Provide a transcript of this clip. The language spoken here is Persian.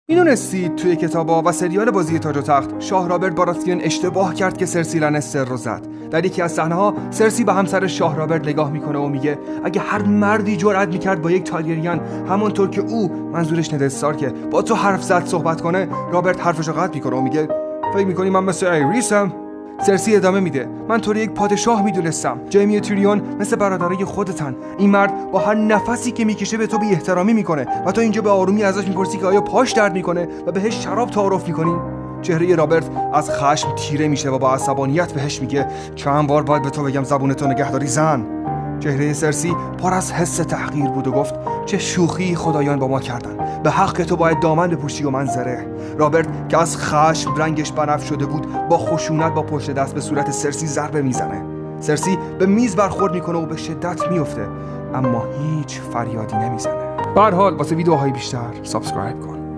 میدونستید توی کتابا و سریال بازی تاج و تخت شاه رابرت باراتیون اشتباه کرد که سرسی لنستر رو زد؟ در یکی از صحنه‌ها سرسی به همسر شاه رابرت نگاه میکنه و میگه اگه هر مردی جرأت میکرد با یک تاریریان همونطور که او، منظورش ند استارکه، با تو حرف زد صحبت کنه، رابرت حرفشو قطع میکنه و میگه فکر میکنی من مثل ایریسم؟ سرسی ادامه میده من تو رو یک پادشاه میدونستم. جیمی و تیریون مثل برادرای خودتن. این مرد با هر نفسی که میکشه به تو بی احترامی میکنه و تو اینجا به آرومی ازش میپرسی که آیا پاش درد میکنه و بهش شراب تعارف میکنی. چهره رابرت از خشم تیره میشه و با عصبانیت بهش میگه چند بار باید به تو بگم زبونتو نگهداری زن. چهره سرسی پر از حس تحقیر بود و گفت چه شوخی خدایان با ما کردن. به حق تو باید دامن بپوشی و من زره. رابرت که از خشم رنگش بنفش شده بود با خشونت با پشت دست به صورت سرسی ضربه میزنه. سرسی به میز برخورد میکنه و به شدت میفته اما هیچ فریادی نمیزنه. به هر حال واسه ویدیوهای بیشتر سابسکرایب کن.